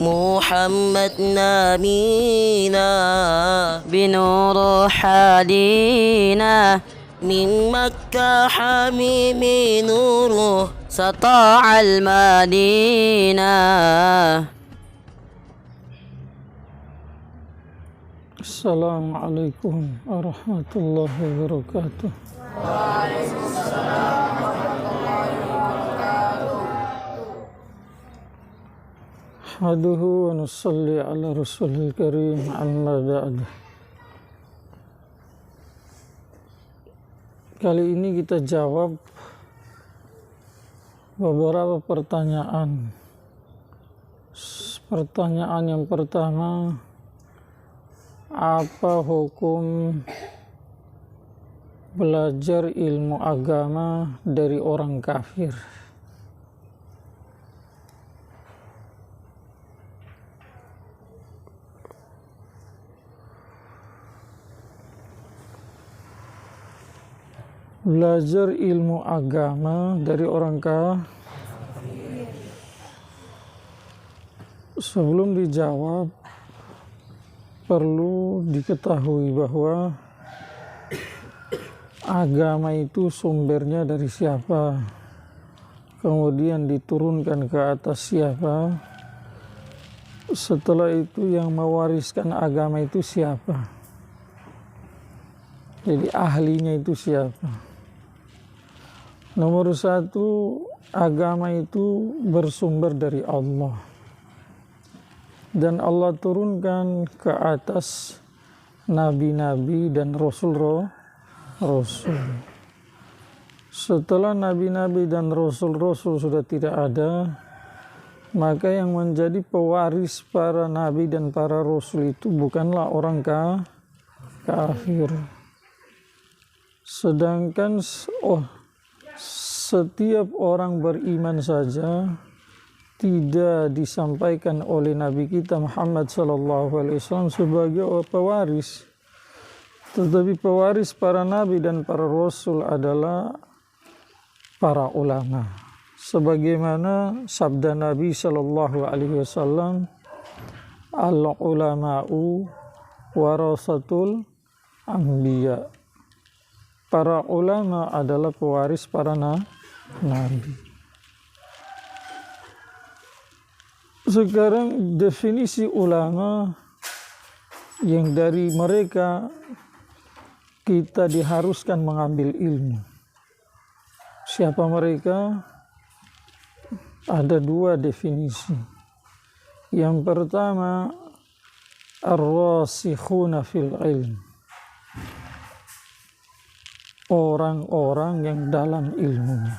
محمد نبينا بنور حدينا من مكة حميم نوره سطاع المدينة. Assalamualaikum warahmatullahi wabarakatuh. Haduhu wa nusalli ala rasulil karim amma ba'du. Kali ini kita jawab beberapa pertanyaan. Pertanyaan yang pertama, apa hukum belajar ilmu agama dari orang kafir? Belajar ilmu agama dari orang kafir. Sebelum dijawab, perlu diketahui bahwa agama itu sumbernya dari siapa, kemudian diturunkan ke atas siapa, setelah itu yang mewariskan agama itu siapa, jadi ahlinya itu siapa. Nomor satu, agama itu bersumber dari Allah, dan Allah turunkan ke atas nabi-nabi dan rasul-rasul. Setelah nabi-nabi dan rasul-rasul sudah tidak ada, maka yang menjadi pewaris para nabi dan para rasul itu bukanlah orang kafir. Sedangkan setiap orang beriman saja tidak disampaikan oleh Nabi kita Muhammad SAW sebagai pewaris, tetapi pewaris para nabi dan para rasul adalah para ulama. Sebagaimana sabda Nabi SAW, al-ulama'u warasatul anbiya. Para ulama adalah pewaris para nabi. Sekarang definisi ulama yang dari mereka kita diharuskan mengambil ilmu. Siapa mereka? Ada dua definisi. Yang pertama, ar-rasikhuna fil ilm, orang-orang yang dalam ilmunya.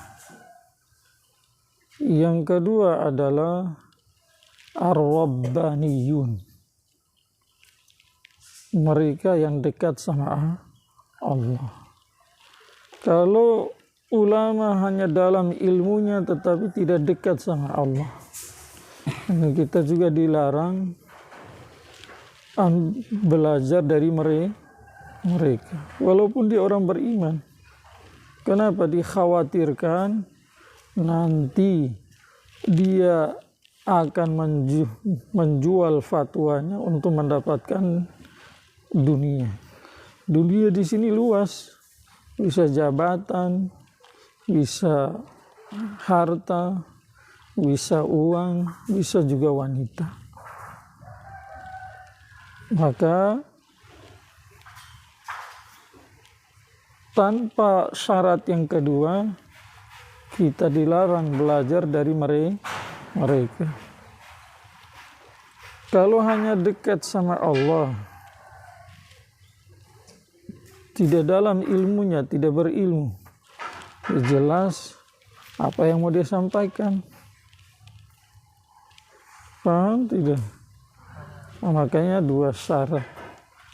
Yang kedua adalah ar-rabbaniyun, mereka yang dekat sama Allah. Kalau ulama hanya dalam ilmunya tetapi tidak dekat sama Allah, kita juga dilarang belajar dari mereka, walaupun dia orang beriman. Kenapa? Dikhawatirkan nanti dia akan menjual fatwanya untuk mendapatkan dunia. Dunia di sini luas, bisa jabatan, bisa harta, bisa uang, bisa juga wanita. Maka tanpa syarat yang kedua, kita dilarang belajar dari mereka. Kalau hanya dekat sama Allah, tidak dalam ilmunya, tidak berilmu, jelas apa yang mau dia sampaikan. Paham tidak? Makanya dua syarat.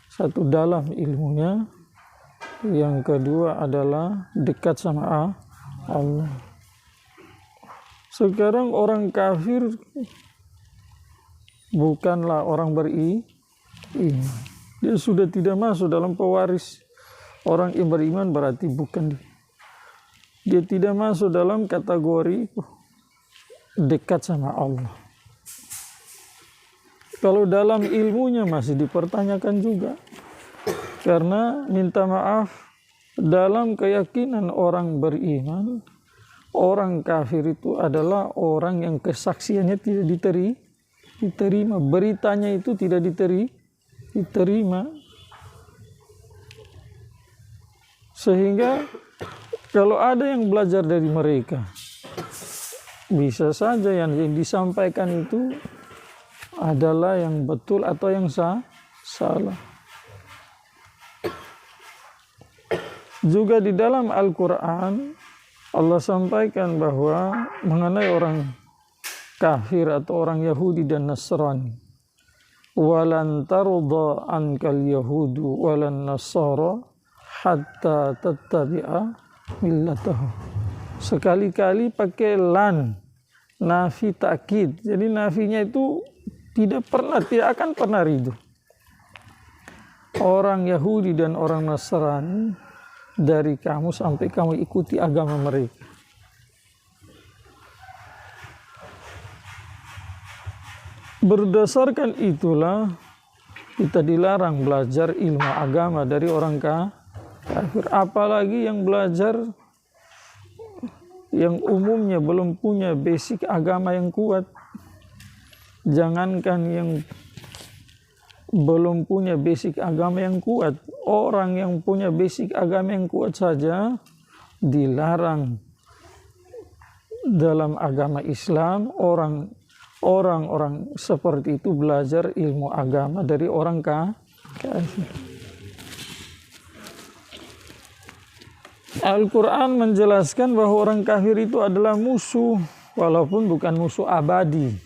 Satu dalam ilmunya, yang kedua adalah dekat sama Allah. Sekarang orang kafir bukanlah orang beriman. Dia sudah tidak masuk dalam pewaris. Orang yang beriman berarti bukan dia. Dia tidak masuk dalam kategori dekat sama Allah. Kalau dalam ilmunya masih dipertanyakan juga. Karena minta maaf, dalam keyakinan orang beriman, orang kafir itu adalah orang yang kesaksiannya tidak diterima. Beritanya itu tidak diterima. Sehingga kalau ada yang belajar dari mereka, bisa saja yang disampaikan itu adalah yang betul atau yang salah. Juga di dalam Al-Quran Allah sampaikan bahwa mengenai orang kafir atau orang Yahudi dan Nasrani, walan tarda ankal yahudu walan nasara hatta tattabi'a millatahum. Sekali-kali pakai lan, nafi takkid. Jadi nafinya itu tidak akan pernah ridho. Orang Yahudi dan orang Nasrani dari kamu sampai kamu ikuti agama mereka. Berdasarkan itulah kita dilarang belajar ilmu agama dari orang kafir, apalagi yang belajar yang umumnya belum punya basic agama yang kuat. Jangankan yang belum punya basic agama yang kuat, orang yang punya basic agama yang kuat saja dilarang dalam agama Islam. Orang-orang seperti itu belajar ilmu agama dari orang kafir. Al-Quran menjelaskan bahwa orang kafir itu adalah musuh, walaupun bukan musuh abadi.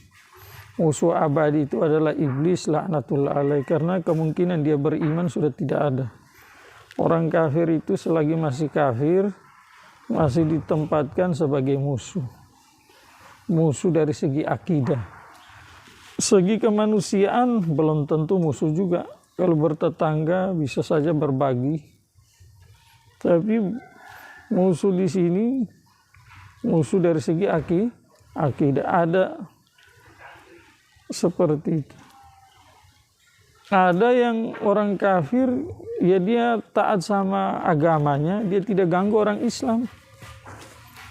Musuh abadi itu adalah iblis laknatullah alaih, karena kemungkinan dia beriman sudah tidak ada. Orang kafir itu selagi masih kafir, masih ditempatkan sebagai musuh. Musuh dari segi akidah. Segi kemanusiaan belum tentu musuh juga. Kalau bertetangga bisa saja berbagi. Tapi musuh di sini, musuh dari segi akidah ada seperti itu. Ada yang orang kafir, ya dia taat sama agamanya, dia tidak ganggu orang Islam.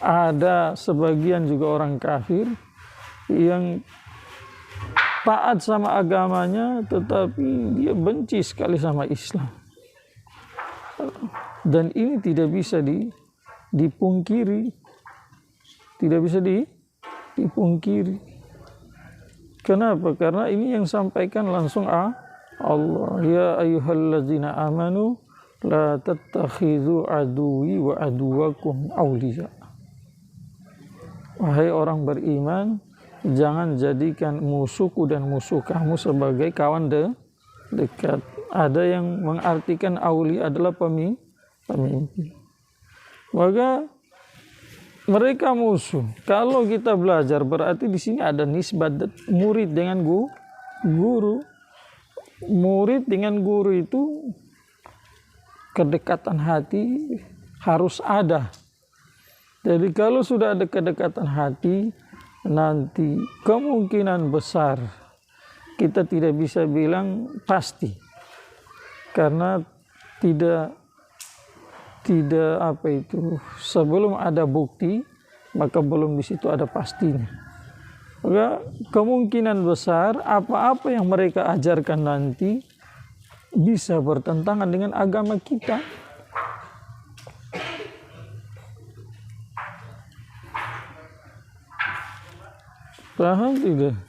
Ada sebagian juga orang kafir yang taat sama agamanya, tetapi dia benci sekali sama Islam. Dan ini tidak bisa dipungkiri. Tidak bisa dipungkiri. Kenapa? Karena ini yang sampaikan langsung Allah. Ya ayyuhalladzina amanu la tattakhidhu aduwi wa aduwakum awliya. Wahai orang beriman, jangan jadikan musuhku dan musuh kamu sebagai kawan dekat. Ada yang mengartikan awliya adalah pemimpin. Maka mereka musuh. Kalau kita belajar berarti di sini ada nisbat murid dengan guru. Murid dengan guru itu kedekatan hati harus ada. Jadi kalau sudah ada kedekatan hati, nanti kemungkinan besar kita tidak bisa bilang pasti. Karena tidak sebelum ada bukti maka belum di situ ada pastinya. Maka kemungkinan besar apa-apa yang mereka ajarkan nanti bisa bertentangan dengan agama kita. Paham tidak?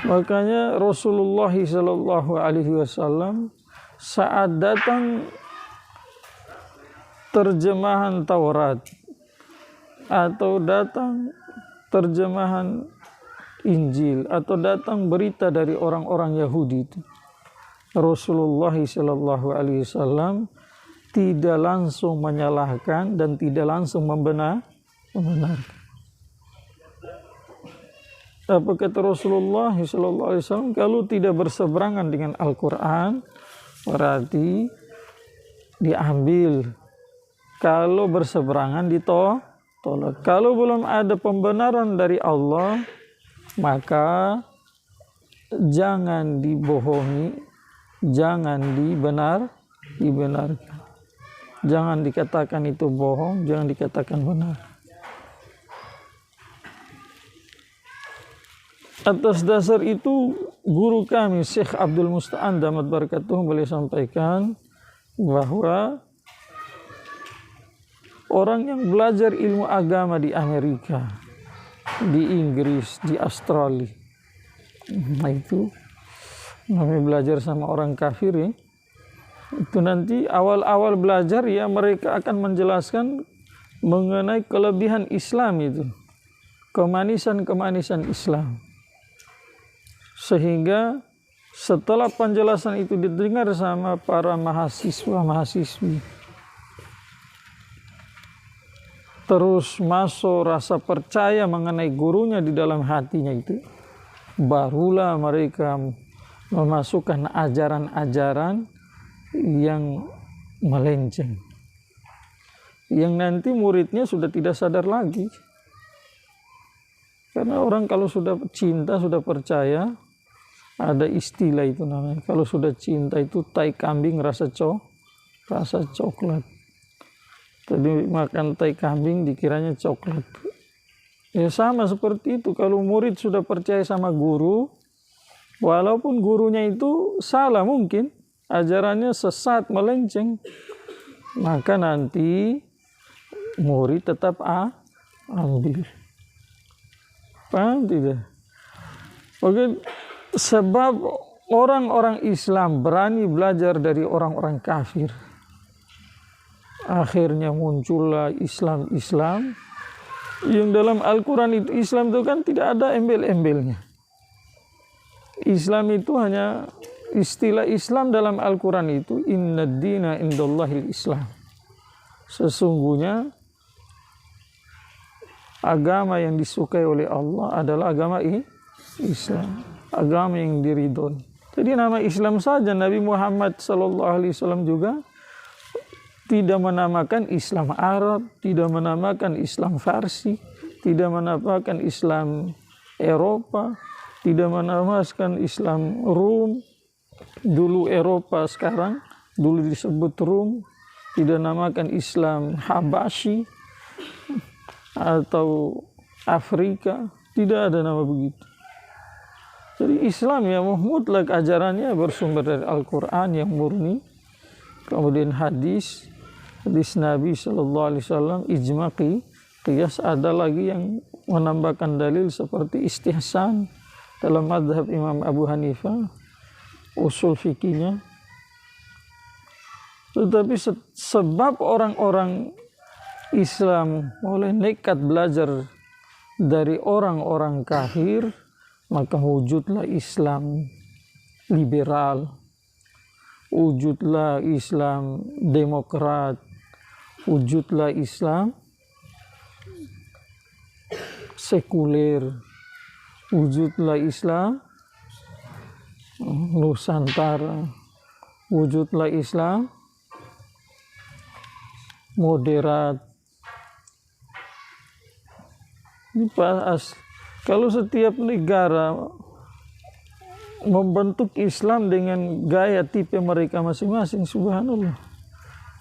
Makanya Rasulullah SAW saat datang terjemahan Taurat atau datang terjemahan Injil atau datang berita dari orang-orang Yahudi itu, Rasulullah SAW tidak langsung menyalahkan dan tidak langsung membenarkan. Apa kata Rasulullah SAW? Kalau tidak berseberangan dengan Al-Quran berarti diambil. Kalau berseberangan ditolak. Kalau belum ada pembenaran dari Allah, maka jangan dibohongi, jangan dibenarkan. Jangan dikatakan itu bohong, jangan dikatakan benar. Atas dasar itu guru kami Syekh Abdul Musta'an damat barakatuh beliau sampaikan bahwa orang yang belajar ilmu agama di Amerika, di Inggris, di Australia, nah itu namanya belajar sama orang kafir ya. Itu nanti awal-awal belajar ya mereka akan menjelaskan mengenai kelebihan Islam itu, kemanisan-kemanisan Islam. Sehingga setelah penjelasan itu didengar sama para mahasiswa-mahasiswi, terus masuk rasa percaya mengenai gurunya di dalam hatinya itu, barulah mereka memasukkan ajaran-ajaran yang melenceng, yang nanti muridnya sudah tidak sadar lagi. Karena orang kalau sudah cinta, sudah percaya, ada istilah itu namanya, kalau sudah cinta itu tai kambing rasa coklat. Tadi makan tai kambing dikiranya coklat. Ya sama seperti itu, kalau murid sudah percaya sama guru, walaupun gurunya itu salah mungkin, ajarannya sesat, melenceng, maka nanti murid tetap ambil. Paham tidak? Oke, sebab orang-orang Islam berani belajar dari orang-orang kafir, akhirnya muncullah Islam yang dalam Al-Quran itu. Islam itu kan tidak ada embel-embelnya. Islam itu hanya istilah Islam dalam Al-Quran itu innad dina indallahil Islam. Sesungguhnya agama yang disukai oleh Allah adalah agama Islam, agama yang diridhoi. Jadi nama Islam saja Nabi Muhammad SAW juga tidak menamakan Islam Arab, tidak menamakan Islam Farsi, tidak menamakan Islam Eropa, tidak menamakan Islam Rum. Dulu Eropa, sekarang dulu disebut Rum. Tidak namakan Islam Habasyi atau Afrika, tidak ada nama begitu. Jadi Islam yang mutlak ajarannya bersumber dari Al-Quran yang murni, kemudian hadis Nabi SAW, ijma' qiyas. Ada lagi yang menambahkan dalil seperti istihsan dalam mazhab Imam Abu Hanifah, usul fikihnya. Tetapi sebab orang-orang Islam mulai nekat belajar dari orang-orang kafir, maka wujudlah Islam liberal, wujudlah Islam demokrat, wujudlah Islam sekuler, wujudlah Islam Nusantara, wujudlah Islam moderat. Ini kalau setiap negara membentuk Islam dengan gaya tipe mereka masing-masing, subhanallah,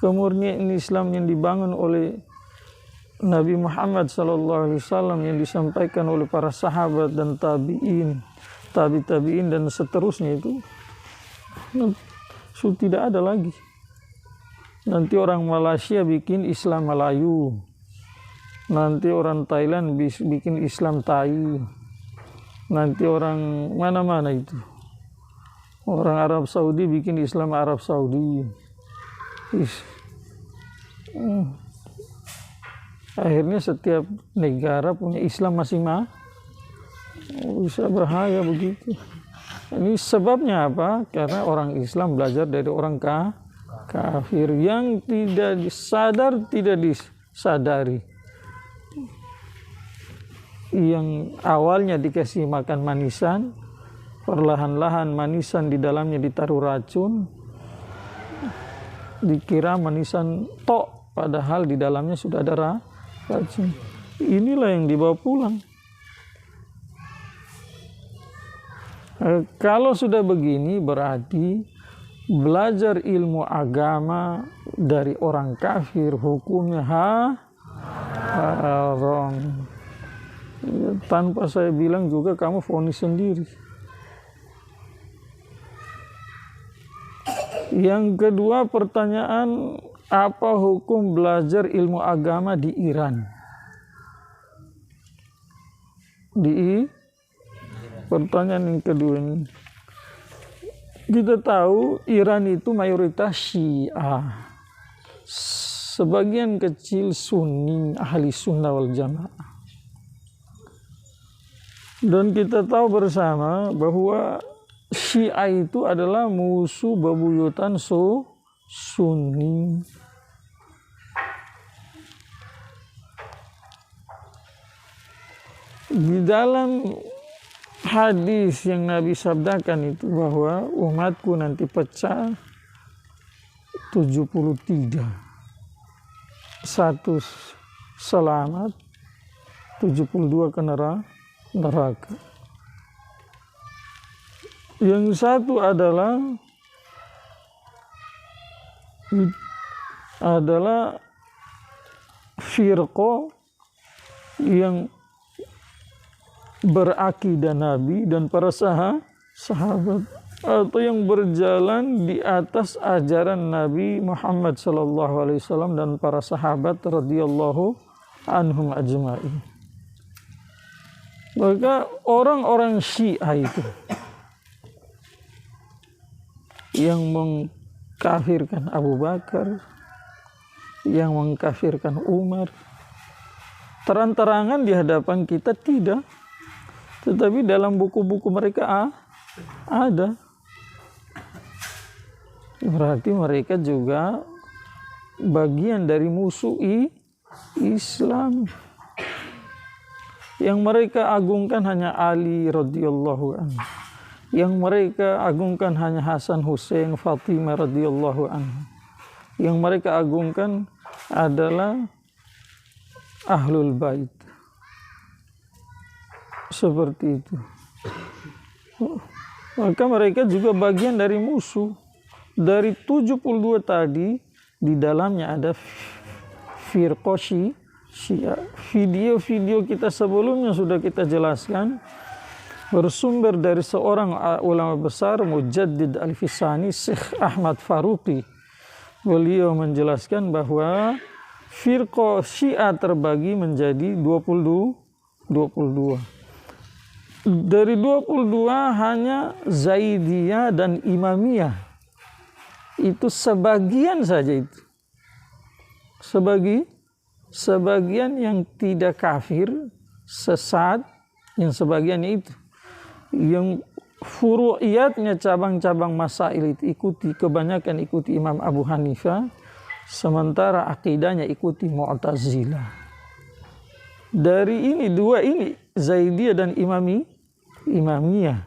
kemurnian Islam yang dibangun oleh Nabi Muhammad SAW, yang disampaikan oleh para sahabat dan tabi'in dan seterusnya itu sudah tidak ada lagi. Nanti orang Malaysia bikin Islam Melayu, nanti orang Thailand bikin Islam Thai, nanti orang mana-mana itu, orang Arab Saudi bikin Islam Arab Saudi. Akhirnya setiap negara punya Islam masing-masing. Bisa bahaya begitu. Ini sebabnya apa? Karena orang Islam belajar dari orang kafir yang tidak disadar, tidak disadari. Yang awalnya dikasih makan manisan, perlahan-lahan manisan di dalamnya ditaruh racun, dikira manisan tok, padahal di dalamnya sudah ada racun. Inilah yang dibawa pulang. Kalau sudah begini berarti belajar ilmu agama dari orang kafir hukumnya haram. Tanpa saya bilang juga kamu vonis sendiri. Yang kedua pertanyaan, apa hukum belajar ilmu agama di Iran? Pertanyaan yang kedua ini. Kita tahu Iran itu mayoritas Syiah. Sebagian kecil Sunni, ahli sunnah wal jamaah. Dan kita tahu bersama bahwa Syiah itu adalah musuh bebuyutan Sunni. Di dalam hadis yang Nabi sabdakan itu bahwa umatku nanti pecah 73. Satu selamat, 72 ke neraka. Yang satu adalah firqah yang berakidah Nabi dan para sahabat, atau yang berjalan di atas ajaran Nabi Muhammad SAW dan para sahabat radhiyallahu anhum ajma'in. Maka orang-orang Syiah itu yang mengkafirkan Abu Bakar, yang mengkafirkan Umar, terang-terangan di hadapan kita tidak, tetapi dalam buku-buku mereka ada. Berarti mereka juga bagian dari musuh Islam. Yang mereka agungkan hanya Ali radhiyallahu anhu. Yang mereka agungkan hanya Hasan, Hussein, Fatimah radhiyallahu anhu. Yang mereka agungkan adalah Ahlul Bait. Seperti itu. Maka mereka juga bagian dari musuh. Dari 72 tadi, di dalamnya ada firqah Syiah. Video-video kita sebelumnya sudah kita jelaskan, bersumber dari seorang ulama besar, Mujaddid Al-Fisani, Syekh Ahmad Faruqi. Beliau menjelaskan bahwa firqah Syiah terbagi menjadi 22. Dari 22 hanya Zaidiyah dan Imamiyah. Itu sebagian saja itu. Sebagian yang tidak kafir, sesat, yang sebagiannya itu. Yang furu'iyatnya, cabang-cabang masail itu kebanyakan ikuti Imam Abu Hanifah, sementara akidahnya ikuti Mu'tazilah. Dari dua ini, Zaidiyah dan Imamiyah,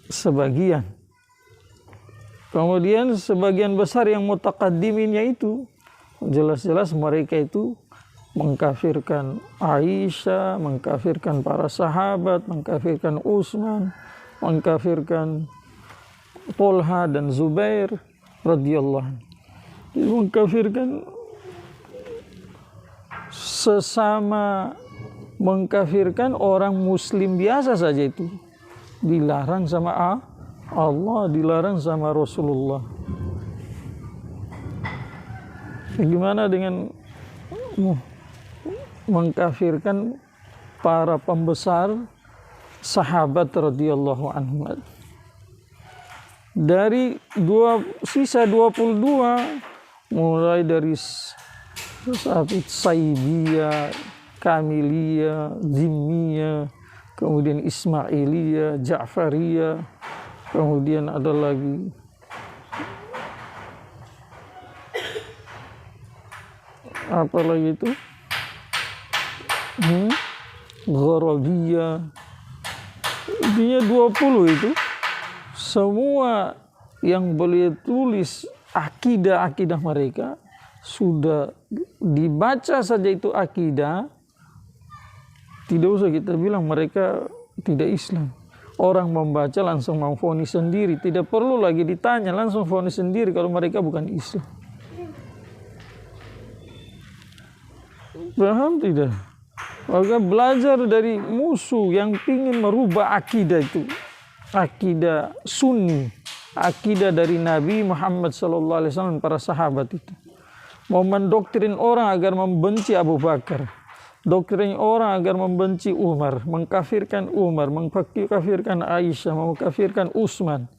sebagian. Kemudian sebagian besar yang mutaqaddiminnya itu, jelas-jelas mereka itu mengkafirkan Aisyah, mengkafirkan para sahabat, mengkafirkan Utsman, mengkafirkan Tolha dan Zubair radhiyallahu anhu. Mengkafirkan sesama, mengkafirkan orang muslim biasa saja itu dilarang sama Allah, dilarang sama Rasulullah. Bagaimana dengan mengkafirkan para pembesar sahabat radhiyallahu anhum? Dari sisa 22, mulai dari Saidiyah, Kamiliyah, Zimmiyah, kemudian Ismailiyah, Ja'fariyah, kemudian ada lagi apa lagi itu? Gharabiyah. Intinya 20 itu. Semua yang beliau tulis akidah-akidah mereka sudah dibaca saja itu akidah. Tidak usah kita bilang mereka tidak Islam. Orang membaca langsung memvonis sendiri, tidak perlu lagi ditanya, langsung vonis sendiri kalau mereka bukan Islam. Paham tidak? Maka belajar dari musuh yang ingin merubah akidah itu, akidah Sunni, akidah dari Nabi Muhammad SAW, para sahabat itu. Mau mendoktrin orang agar membenci Abu Bakar, doktrin orang agar membenci Umar, mengkafirkan Aisyah, mengkafirkan Utsman.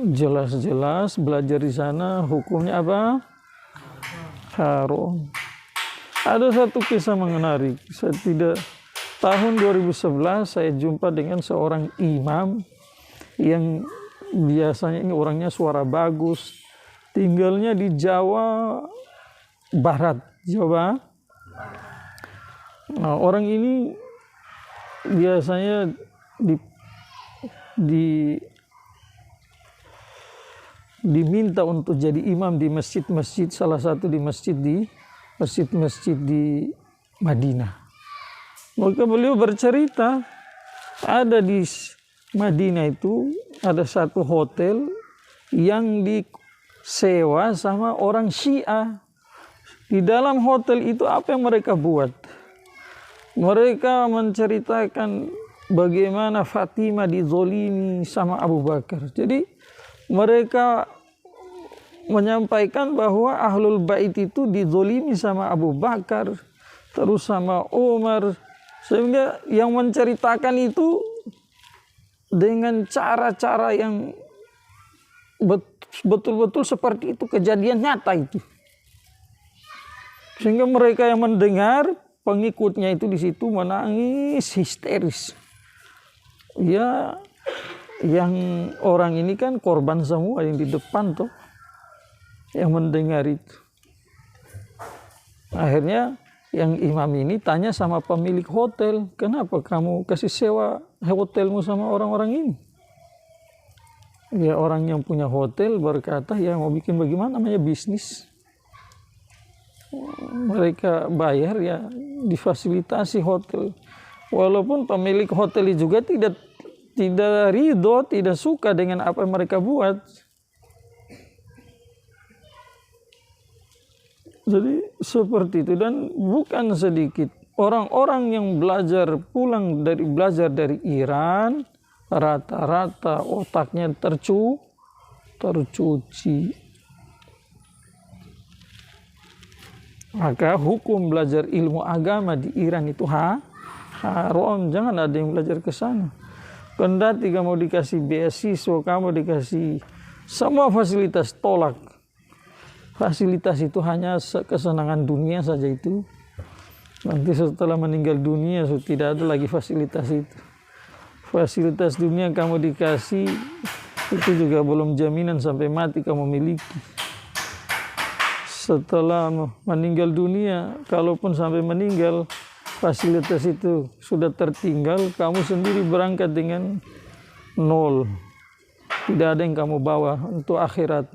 Jelas-jelas belajar di sana hukumnya apa? Haram. Ada satu kisah menarik. Tahun 2011 saya jumpa dengan seorang imam yang biasanya ini orangnya suara bagus, tinggalnya di Jawa Barat, Jawa. Nah, orang ini biasanya diminta untuk jadi imam di masjid-masjid, salah satu di masjid-masjid di Madinah. Maka beliau bercerita, ada di Madinah itu ada satu hotel yang disewa sama orang Syiah. Di dalam hotel itu apa yang mereka buat? Mereka menceritakan bagaimana Fatimah dizolimi sama Abu Bakar. Jadi mereka menyampaikan bahwa Ahlul Bait itu dizolimi sama Abu Bakar, terus sama Umar. Sehingga yang menceritakan itu dengan cara-cara yang betul-betul seperti itu, kejadian nyata itu. Sehingga mereka yang mendengar, pengikutnya itu di situ menangis histeris. Ya, yang orang ini kan korban semua yang di depan tuh, yang mendengar itu. Akhirnya yang imam ini tanya sama pemilik hotel, kenapa kamu kasih sewa hotelmu sama orang-orang ini? Ya, orang yang punya hotel berkata, ya mau bikin bagaimana, namanya bisnis. Mereka bayar, ya difasilitasi hotel. Walaupun pemilik hotel juga tidak ridho, tidak suka dengan apa yang mereka buat. Jadi seperti itu, dan bukan sedikit orang-orang yang belajar dari Iran, rata-rata otaknya tercuci. Maka hukum belajar ilmu agama di Iran itu haram, jangan ada yang belajar ke sana. Kendati kamu dikasih beasiswa, kamu dikasih semua fasilitas, tolak. Fasilitas itu hanya kesenangan dunia saja itu. Nanti setelah meninggal dunia sudah tidak ada lagi fasilitas itu. Fasilitas dunia kamu dikasih itu juga belum jaminan sampai mati kamu miliki. Setelah meninggal dunia, kalaupun sampai meninggal, fasilitas itu sudah tertinggal, kamu sendiri berangkat dengan nol. Tidak ada yang kamu bawa untuk akhirat.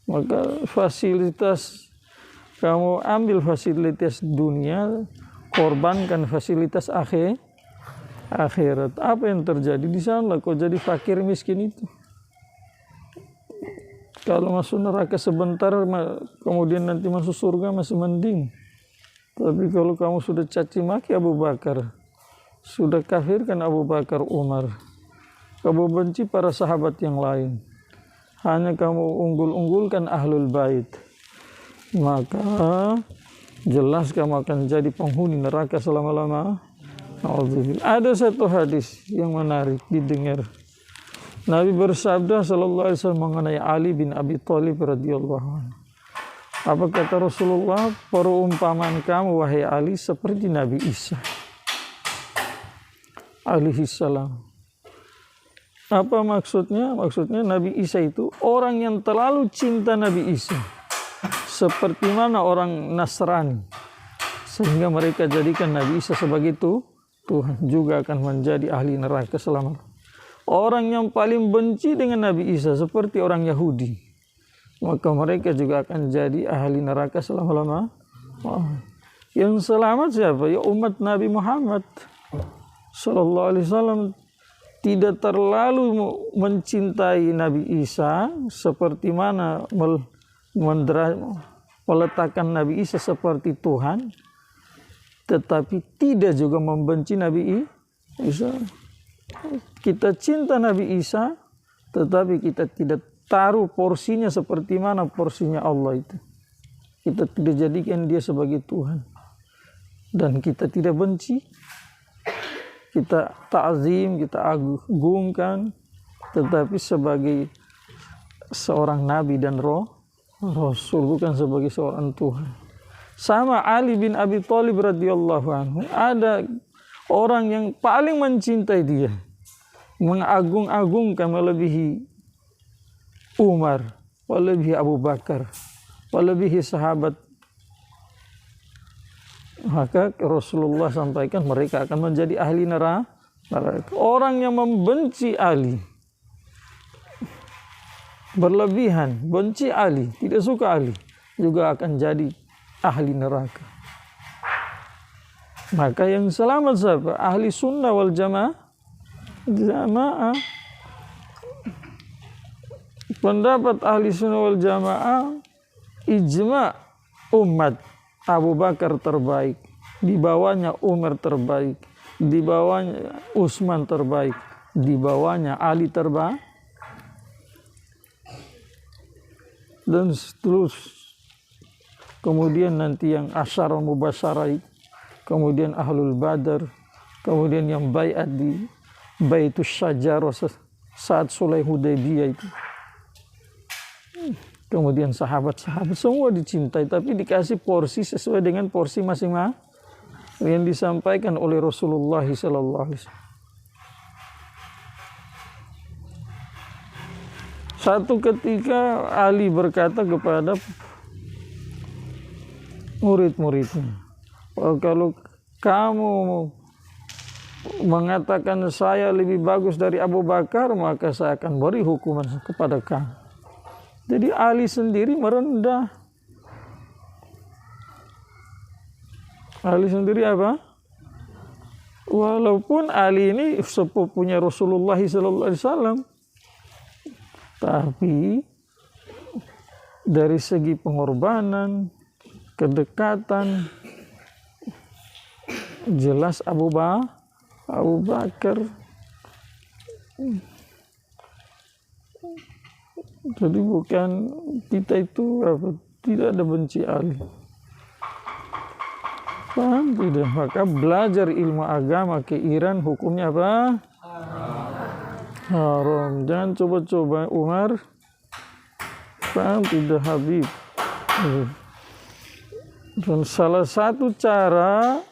Maka fasilitas, kamu ambil fasilitas dunia, korbankan fasilitas akhirat. Apa yang terjadi di sana? Kau jadi fakir miskin itu. Kalau masuk neraka sebentar, kemudian nanti masuk surga masih mending. Tapi kalau kamu sudah caci maki Abu Bakar, sudah kafirkan Abu Bakar, Umar, kamu benci para sahabat yang lain, hanya kamu unggul-unggulkan Ahlul Bait, maka jelas kamu akan jadi penghuni neraka selama-lama. Ada satu hadis yang menarik didengar. Nabi bersabda sallallahu alaihi wasallam mengenai Ali bin Abi Thalib radhiyallahu anhu. Apa kata Rasulullah? Perumpamaan kamu wahai Ali seperti Nabi Isa alaihi salam. Apa maksudnya? Maksudnya Nabi Isa itu orang yang terlalu cinta Nabi Isa, seperti mana orang Nasrani, sehingga mereka jadikan Nabi Isa sebagai Tuhan, juga akan menjadi ahli neraka selama. Orang yang paling benci dengan Nabi Isa seperti orang Yahudi, maka mereka juga akan jadi ahli neraka selama-lama. Yang selamat siapa? Ya umat Nabi Muhammad sallallahu alaihi wasallam. tidak terlalu mencintai Nabi Isa seperti mana meletakkan Nabi Isa seperti Tuhan, tetapi tidak juga membenci Nabi Isa. Kita cinta Nabi Isa, tetapi kita tidak taruh porsinya seperti mana porsinya Allah itu. Kita tidak jadikan dia sebagai Tuhan. Dan kita tidak benci, kita ta'zim, kita agungkan, tetapi sebagai seorang nabi dan rasul, bukan sebagai seorang Tuhan. Sama Ali bin Abi Thalib radhiyallahu anhu, ada orang yang paling mencintai dia, mengagung-agungkan melebihi Umar, melebihi Abu Bakar, melebihi sahabat. Maka Rasulullah sampaikan mereka akan menjadi ahli neraka. Orang yang membenci Ali, berlebihan, benci Ali, tidak suka Ali, juga akan jadi ahli neraka. Maka yang selamat siapa? Ahli sunnah wal jamaah. Pendapat ahli sunnah wal jamaah, ijma umat, Abu Bakar terbaik, di bawahnya Umar terbaik, di bawahnya Utsman terbaik, di bawahnya Ali terbaik, dan terus kemudian nanti yang asyara mubasyarah, kemudian ahlul badar, kemudian yang baiat di Baitus Syajarah saat Sulh Hudaybiyah itu. Kemudian sahabat-sahabat semua dicintai, tapi dikasih porsi sesuai dengan porsi masing-masing yang disampaikan oleh Rasulullah SAW. Satu ketika Ali berkata kepada murid-muridnya, kalau kamu mengatakan saya lebih bagus dari Abu Bakar, maka saya akan beri hukuman kepada kamu. Jadi Ali sendiri merendah. Ali sendiri apa? Walaupun Ali ini sepupunya Rasulullah SAW, tapi dari segi pengorbanan, kedekatan, jelas Abu Bakar. Jadi bukan kita itu tidak ada benci Ali. Paham tidak? Maka belajar ilmu agama ke Iran hukumnya apa? Haram. Jangan coba-coba Umar. Paham tidak Habib? Dan salah satu cara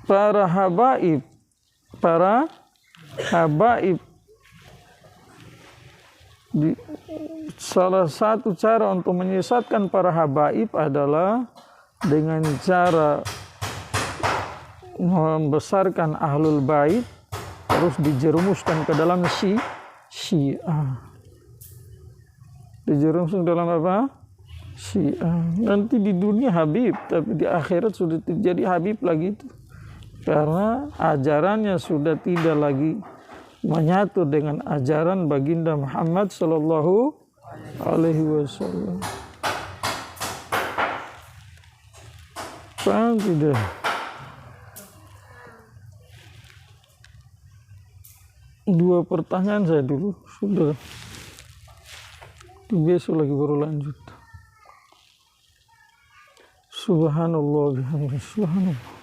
para habaib salah satu cara untuk menyesatkan para habaib adalah dengan cara membesarkan ahlul bait terus dijerumuskan ke dalam Syiah. Dijerumuskan dalam apa? Syiah. Nanti di dunia Habib, tapi di akhirat sudah terjadi Habib lagi itu. Karena ajarannya sudah tidak lagi menyatu dengan ajaran baginda Muhammad sallallahu alaihi wasallam. Paham tidak? Dua pertanyaan saya dulu sudah. Besok lagi baru lanjut. Subhanallah bihamdihi. Subhanallah.